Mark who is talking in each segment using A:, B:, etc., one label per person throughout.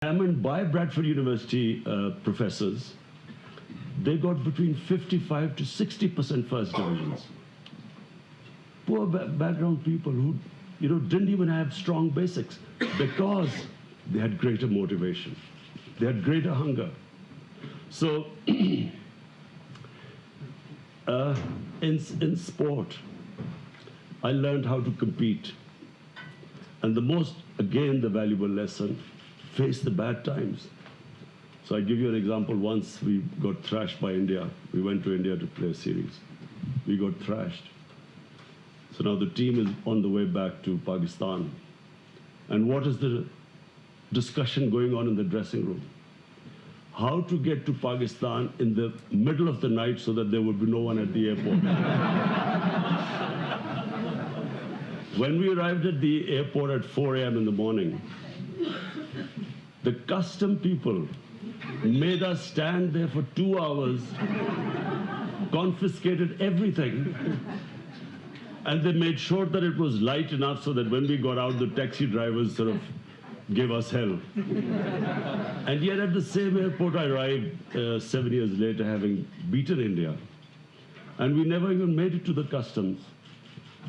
A: examined by Bradford University professors, they got between 55 to 60% first divisions. Poor background people who, didn't even have strong basics because they had greater motivation. They had greater hunger. So in sport, I learned how to compete. And the most, again, the valuable lesson, face the bad times. So I give you an example. Once we got thrashed by India. We went to India to play a series. We got thrashed. So now the team is on the way back to Pakistan. And what is the discussion going on in the dressing room? How to get to Pakistan in the middle of the night so that there would be no one at the airport. When we arrived at the airport at 4 a.m. in the morning, the custom people made us stand there for 2 hours, confiscated everything, and they made sure that it was light enough so that when we got out, the taxi drivers sort of gave us hell. And yet at the same airport, I arrived 7 years later, having beaten India. And we never even made it to the customs.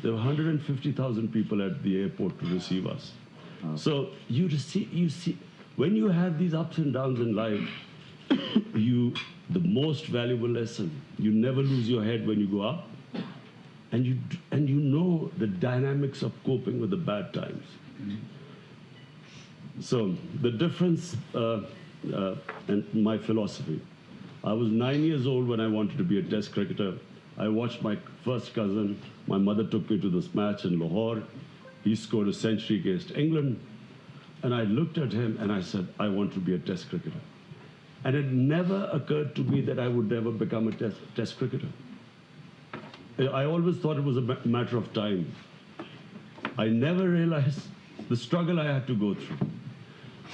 A: There were 150,000 people at the airport to receive us. Oh. So you see, when you have these ups and downs in life, the most valuable lesson, you never lose your head when you go up, and you know the dynamics of coping with the bad times. Mm-hmm. So the difference and my philosophy. I was 9 years old when I wanted to be a test cricketer. I watched my first cousin. My mother took me to this match in Lahore. He scored a century against England. And I looked at him and I said, I want to be a test cricketer. And it never occurred to me that I would never become a test cricketer. I always thought it was a matter of time. I never realized the struggle I had to go through.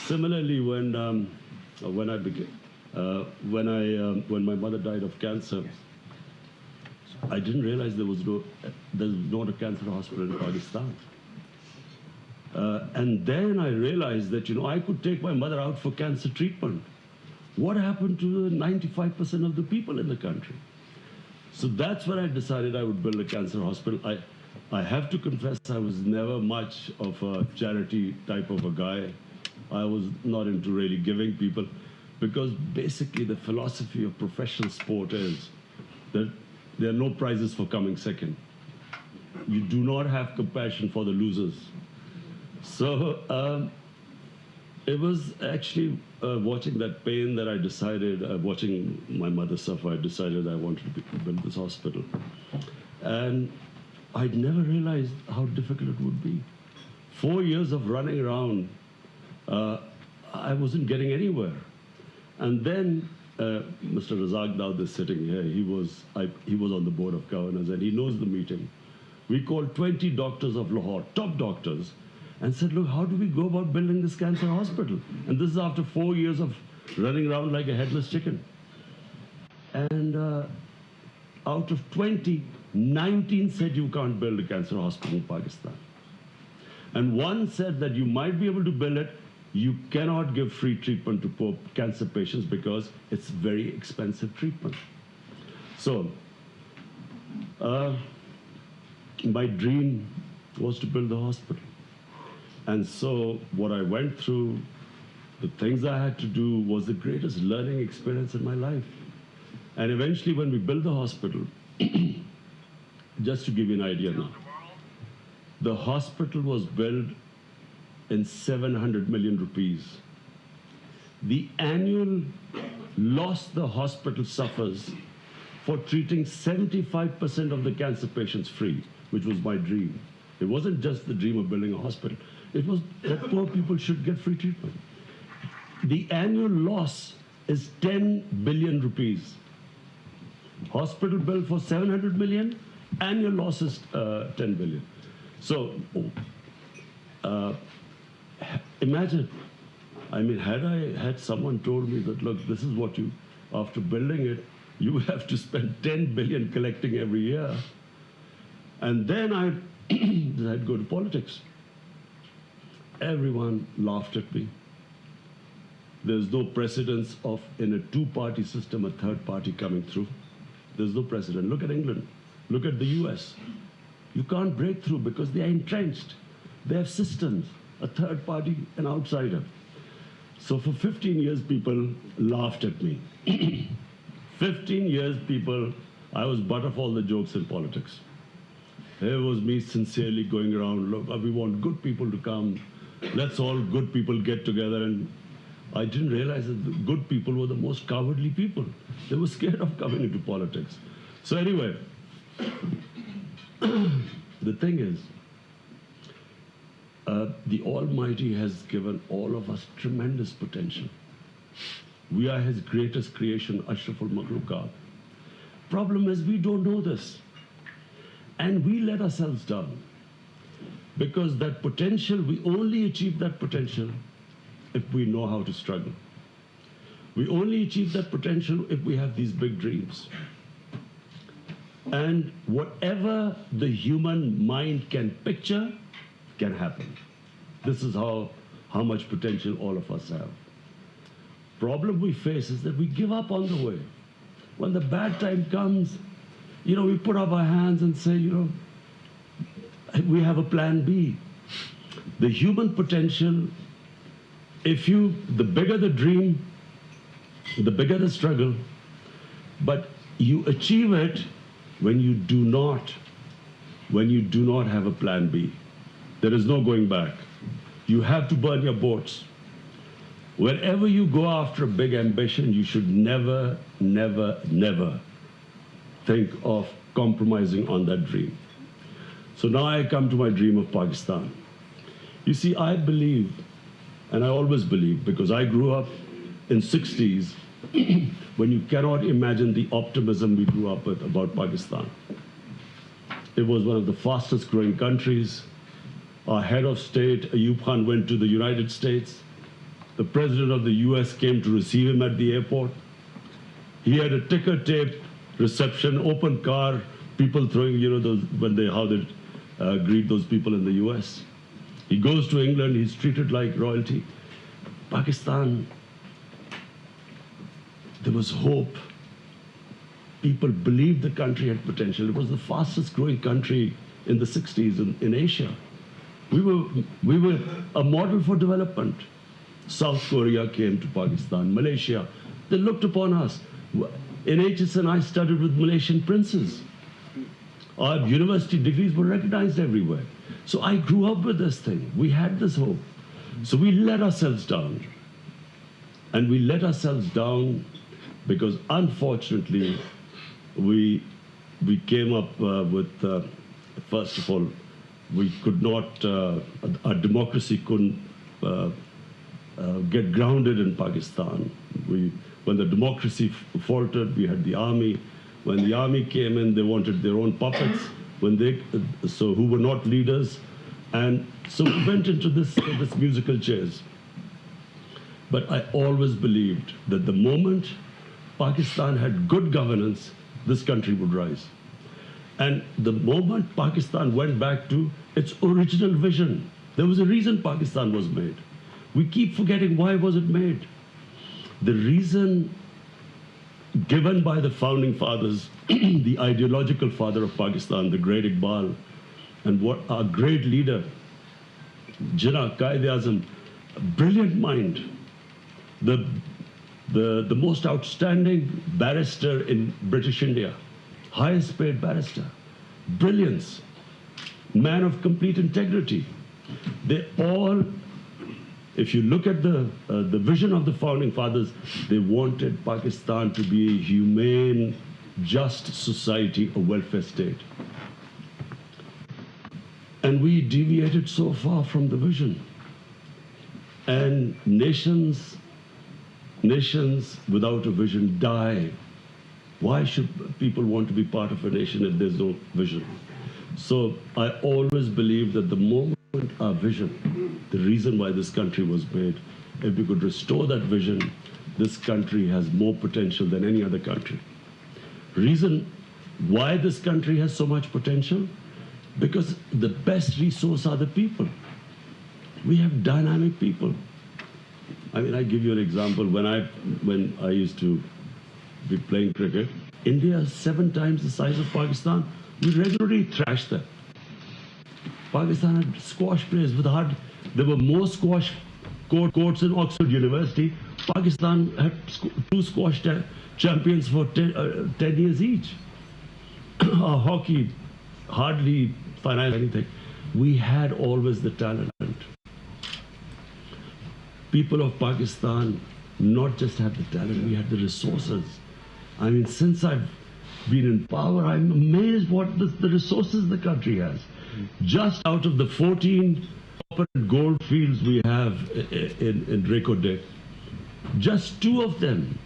A: Similarly, when my mother died of cancer, I didn't realize there's not a cancer hospital in Pakistan. And then I realized that I could take my mother out for cancer treatment. What happened to the 95% of the people in the country? So that's when I decided I would build a cancer hospital. I have to confess I was never much of a charity type of a guy. I was not into really giving people, because basically the philosophy of professional sport is that there are no prizes for coming second. You do not have compassion for the losers. So it was actually watching that pain that I decided, watching my mother suffer, I decided I wanted to build this hospital. And I'd never realized how difficult it would be. 4 years of running around, I wasn't getting anywhere. And then Mr. Razak Daud is sitting here. He was on the board of governors, and he knows the meeting. We called 20 doctors of Lahore, top doctors, and said, look, how do we go about building this cancer hospital? And this is after 4 years of running around like a headless chicken. And out of 20, 19 said you can't build a cancer hospital in Pakistan. And one said that you might be able to build it, you cannot give free treatment to poor cancer patients because it's very expensive treatment. So my dream was to build the hospital. And so what I went through, the things I had to do, was the greatest learning experience in my life. And eventually when we built the hospital, just to give you an idea now, the hospital was built in 700 million rupees. The annual loss the hospital suffers for treating 75% of the cancer patients free, which was my dream. It wasn't just the dream of building a hospital. It was that poor people should get free treatment. The annual loss is 10 billion rupees. Hospital bill for 700 million, annual loss is 10 billion. So imagine, I mean, had someone told me that, look, this is what you, after building it, you will have to spend 10 billion collecting every year. And then I'd go to politics. Everyone laughed at me. There's no precedence of, in a two-party system, a third party coming through. There's no precedent. Look at England. Look at the US. You can't break through because they are entrenched. They have systems, a third party, an outsider. So for 15 years, people laughed at me. 15 years, people, I was butt of all the jokes in politics. Here was me sincerely going around, look, we want good people to come. Let's all good people get together. And I didn't realize that the good people were the most cowardly people. They were scared of coming into politics. So anyway, the thing is, the Almighty has given all of us tremendous potential. We are His greatest creation, Ashraful Makhluqat. Problem is, we don't know this. And we let ourselves down. Because that potential, we only achieve that potential if we know how to struggle. We only achieve that potential if we have these big dreams. And whatever the human mind can picture can happen. This is how much potential all of us have. Problem we face is that we give up on the way. When the bad time comes, we put up our hands and say, we have a plan B. The human potential, the bigger the dream, the bigger the struggle, but you achieve it when you do not have a plan B. There is no going back. You have to burn your boats. Wherever you go after a big ambition, you should never, never, never think of compromising on that dream. So now I come to my dream of Pakistan. You see, I believe, and I always believe, because I grew up in 60s, when you cannot imagine the optimism we grew up with about Pakistan. It was one of the fastest growing countries. Our head of state, Ayub Khan, went to the United States. The president of the US came to receive him at the airport. He had a ticker tape reception, open car, people throwing, how they greet those people in the US. He goes to England, he's treated like royalty. Pakistan, there was hope. People believed the country had potential. It was the fastest growing country in the 60s in Asia. We were a model for development. South Korea came to Pakistan, Malaysia. They looked upon us. In HSN, I studied with Malaysian princes. Our university degrees were recognized everywhere. So I grew up with this thing. We had this hope. So we let ourselves down. And we let ourselves down because, unfortunately, we came up with, first of all, we could not, our democracy couldn't get grounded in Pakistan. When the democracy faltered, we had the army. When the army came in, they wanted their own puppets, who were not leaders. And so we went into this musical chairs. But I always believed that the moment Pakistan had good governance, this country would rise. And the moment Pakistan went back to its original vision, there was a reason Pakistan was made. We keep forgetting why was it made. The reason given by the founding fathers, the ideological father of Pakistan, the great Iqbal, and what our great leader, Jinnah, Quaid-e-Azam, a brilliant mind, the most outstanding barrister in British India, highest paid barrister, brilliance, man of complete integrity. They all, if you look at the vision of the founding fathers, they wanted Pakistan to be a humane, just society, a welfare state. And we deviated so far from the vision. And nations without a vision die. Why should people want to be part of a nation if there's no vision? So I always believe that the moment our vision, the reason why this country was made, if we could restore that vision, this country has more potential than any other country. Reason why this country has so much potential? Because the best resource are the people. We have dynamic people. I mean, I give you an example. When I used to be playing cricket, India is 7 times the size of Pakistan. We regularly thrashed them. Pakistan had squash players with hard. There were more squash courts in Oxford University. Pakistan had 2 squash champions for 10 years each. Hockey, hardly finance anything. We had always the talent. People of Pakistan not just had the talent, we had the resources. I mean, since I've been in power, I'm amazed what the resources the country has. Just out of the 14 gold fields we have in Recordec, just 2 of them.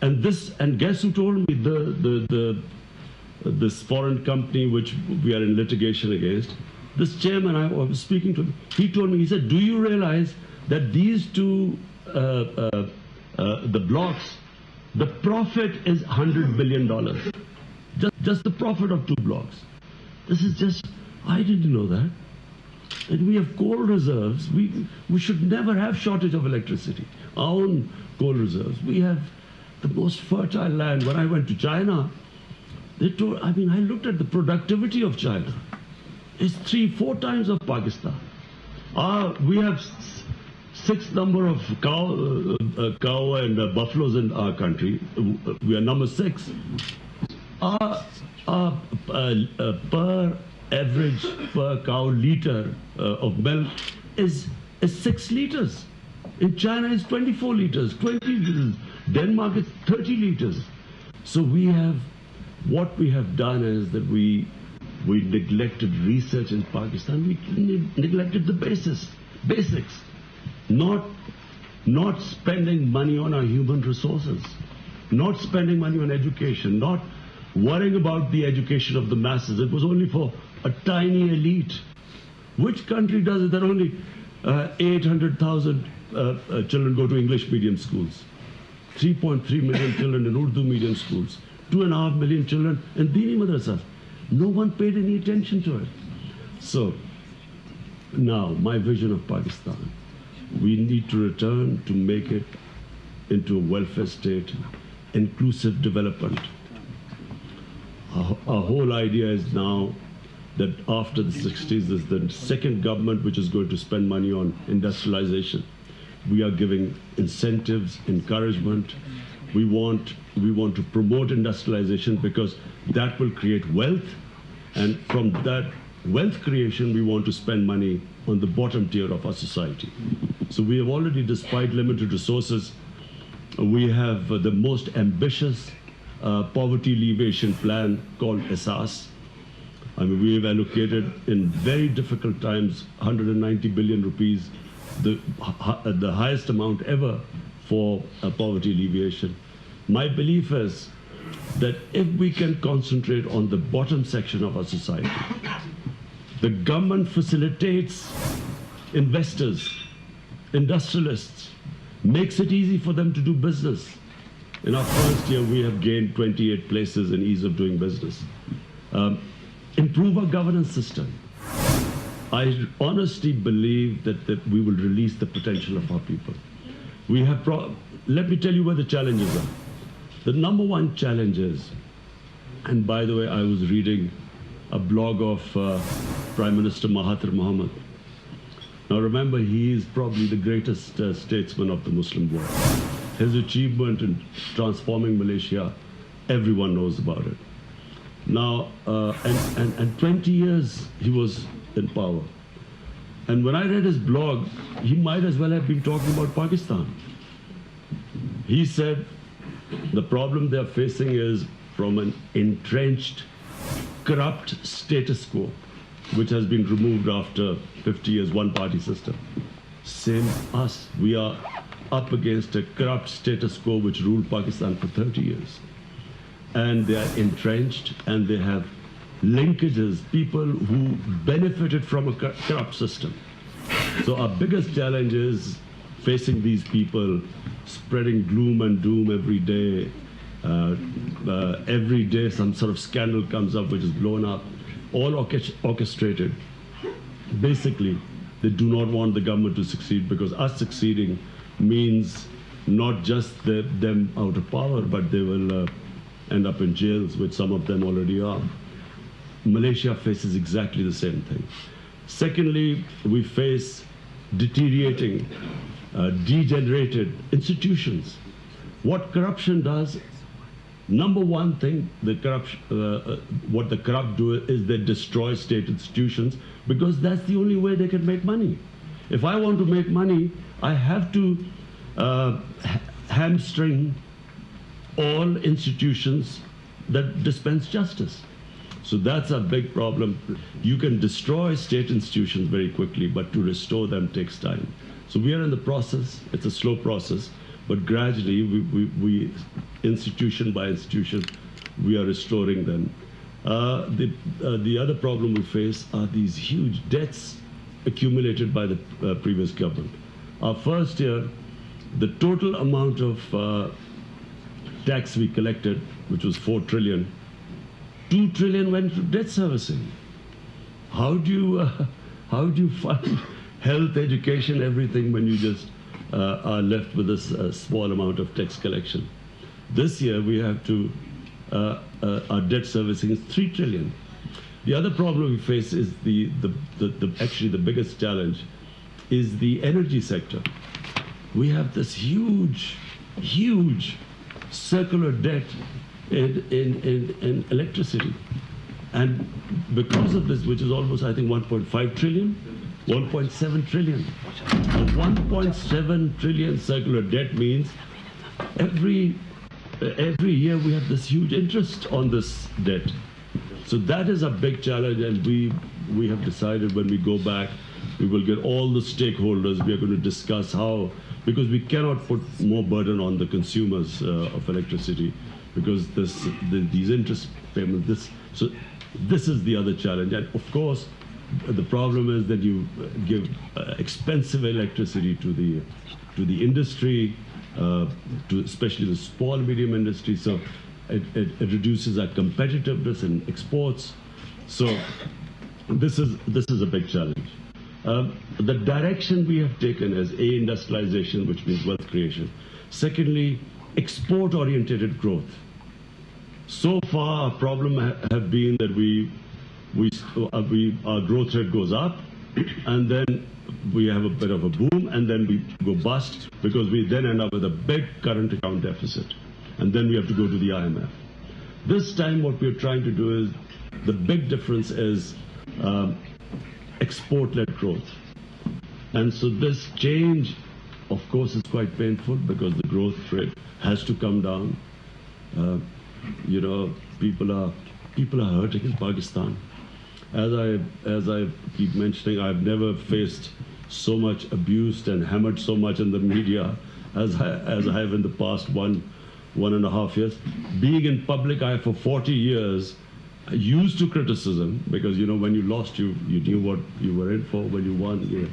A: And guess who told me this foreign company which we are in litigation against, this chairman I was speaking to, he told me, he said, do you realize that these 2, the blocks, the profit is $100 billion. Just the profit of 2 blocks. This is just, I didn't know that. And we have coal reserves. We should never have shortage of electricity. Our own coal reserves. We have the most fertile land. When I went to China, they told, I mean, I looked at the productivity of China. It's 3-4 times of Pakistan. We have 6th number of cow and buffaloes in our country. We are number 6. Per cow liter of milk is 6 liters. In China it's 24 liters, 20 liters. Denmark is 30 liters. So what we have done is that we neglected research in Pakistan. We neglected the basics. Not spending money on our human resources, not spending money on education, not worrying about the education of the masses. It was only for a tiny elite. Which country does it? That only 800,000 children go to English medium schools, 3.3 million children in Urdu medium schools, 2.5 million children in Dini madrasas. No one paid any attention to it. So now my vision of Pakistan, we need to return to make it into a welfare state, inclusive development. Our whole idea is now that after the 60s is the second government which is going to spend money on industrialization. We are giving incentives, encouragement. We want to promote industrialization because that will create wealth, and from that wealth creation we want to spend money on the bottom tier of our society. So we have already, despite limited resources, we have the most ambitious poverty alleviation plan called ESAS. I mean, we have allocated in very difficult times 190 billion rupees, the highest amount ever for poverty alleviation. My belief is that if we can concentrate on the bottom section of our society, the government facilitates investors, industrialists, makes it easy for them to do business. In our first year, we have gained 28 places in ease of doing business. Improve our governance system. I honestly believe that we will release the potential of our people. We have let me tell you where the challenges are. The number one challenge is, and by the way, I was reading a blog of Prime Minister Mahathir Mohamad. Now remember, he is probably the greatest statesman of the Muslim world. His achievement in transforming Malaysia, everyone knows about it. Now, and 20 years he was in power. And when I read his blog, he might as well have been talking about Pakistan. He said the problem they're facing is from an entrenched, corrupt status quo, which has been removed after 50 years, one-party system. Same us. We are up against a corrupt status quo which ruled Pakistan for 30 years. And they are entrenched, and they have linkages, people who benefited from a corrupt system. So our biggest challenge is facing these people, spreading gloom and doom every day. Every day some sort of scandal comes up which is blown up, all orchestrated, basically They do not want the government to succeed, because us succeeding means not just them out of power, but they will end up in jails, which some of them already are. Malaysia faces exactly the same thing. Secondly, we face deteriorating, degenerated institutions. What corruption does, number one thing, what the corrupt do is they destroy state institutions, because that's the only way they can make money. If I want to make money, I have to hamstring all institutions that dispense justice. So that's a big problem. You can destroy state institutions very quickly, but to restore them takes time. So we are in the process. It's a slow process, but gradually, we institution by institution, we are restoring them. The other problem we face are these huge debts accumulated by the previous government. Our first year, the total amount of tax we collected, which was 4 trillion, 2 trillion went to debt servicing. How do you fund health, education, everything when you just are left with this small amount of tax collection? This year we have to, our debt servicing is 3 trillion. The other problem we face is actually the biggest challenge is the energy sector. We have this huge circular debt in electricity. And because of this, which is almost, I think, 1.5 trillion, 1.7 trillion. So 1.7 trillion circular debt means every year we have this huge interest on this debt. So that is a big challenge, and we have decided when we go back, we will get all the stakeholders. We are going to discuss how, because we cannot put more burden on the consumers of electricity, because these interest payments, so this is the other challenge. And of course, the problem is that you give expensive electricity to the industry, especially the small medium industry. So it reduces our competitiveness in exports. So this is a big challenge. The direction we have taken is industrialization, which means wealth creation. Secondly, export-oriented growth. So far, our problem have been that our growth rate goes up, and then we have a bit of a boom, and then we go bust, because we then end up with a big current account deficit, and then we have to go to the IMF. This time, what we're trying to do is, the big difference is export-led growth. And so this change, of course, is quite painful, because the growth rate has to come down. You know, people are hurting in Pakistan. As I keep mentioning, I've never faced so much abuse and hammered so much in the media as I have in the past one and a half years. Being in public, I for 40 years used to criticism, because you know, when you lost, you knew what you were in for. When you won, you know.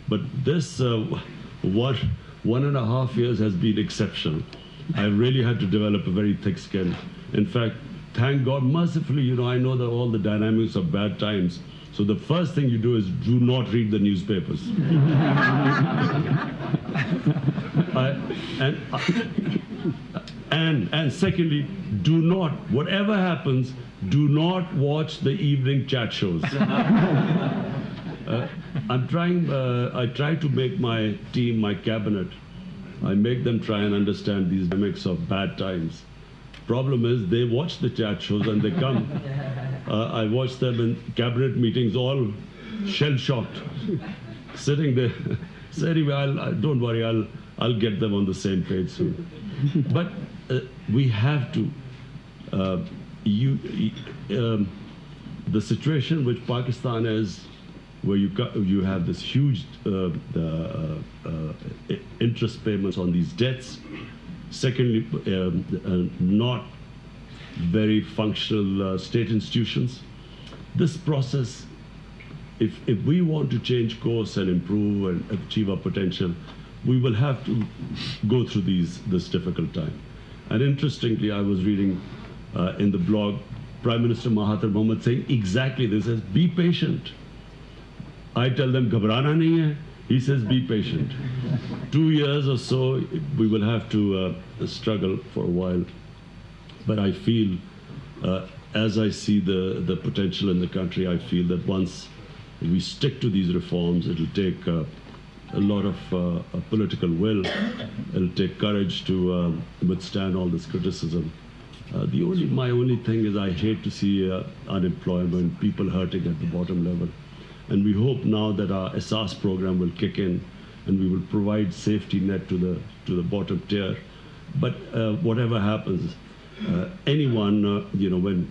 A: But this 1.5 years has been exceptional. I really had to develop a very thick skin. In fact, thank God, mercifully, you know, I know that all the dynamics of bad times. So the first thing you do is do not read the newspapers. And secondly, do not, whatever happens, do not watch the evening chat shows. I try to make my team, my cabinet, I make them try and understand these dynamics of bad times. Problem is, they watch the chat shows and they come. I watch them in cabinet meetings, all shell-shocked, sitting there. So anyway, don't worry, I'll get them on the same page soon. But we have to. The situation which Pakistan is, where you have this huge interest payments on these debts. Secondly, not very functional state institutions. This process, if we want to change course and improve and achieve our potential, we will have to go through this difficult time. And interestingly, I was reading in the blog, Prime Minister Mahathir Mohamad saying exactly this: as be patient. I tell them, ghabrana nahi hai. He says, be patient. 2 years or so, we will have to struggle for a while. But I feel, as I see the potential in the country, I feel that once we stick to these reforms, it'll take a lot of political will. It'll take courage to withstand all this criticism. My only thing is I hate to see unemployment, people hurting at the bottom level. And we hope now that our SARS program will kick in and we will provide safety net to the bottom tier. But whatever happens, anyone,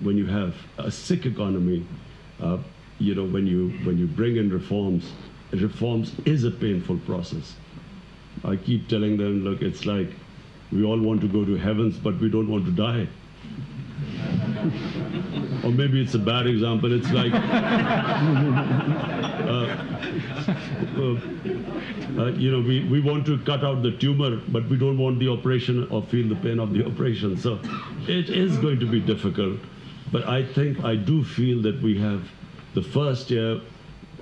A: when you have a sick economy, when you bring in reforms is a painful process. I keep telling them, look, it's like we all want to go to heavens, but we don't want to die. Or maybe it's a bad example. It's like, we want to cut out the tumor, but we don't want the operation or feel the pain of the operation. So it is going to be difficult. But I do feel that we have, the first year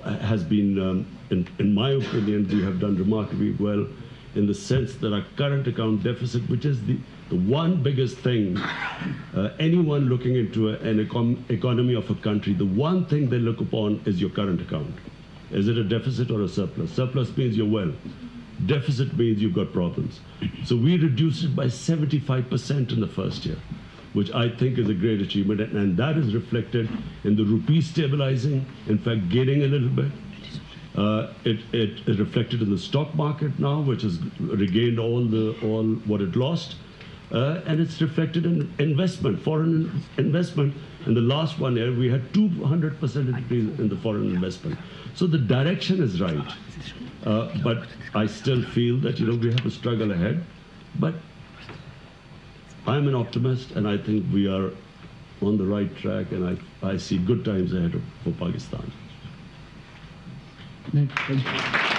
A: has been, in my opinion, we have done remarkably well in the sense that our current account deficit, which is the one biggest thing, anyone looking into an economy of a country, the one thing they look upon is your current account. Is it a deficit or a surplus? Surplus means you're well. Deficit means you've got problems. So we reduced it by 75% in the first year, which I think is a great achievement. And that is reflected in the rupee stabilizing, in fact, gaining a little bit. It is reflected in the stock market now, which has regained all what it lost. And it's reflected in investment, foreign investment. In the last 1 year, we had 200% increase in the foreign investment. So the direction is right. But I still feel that, we have a struggle ahead. But I'm an optimist, and I think we are on the right track, and I see good times ahead for Pakistan.
B: Thank you.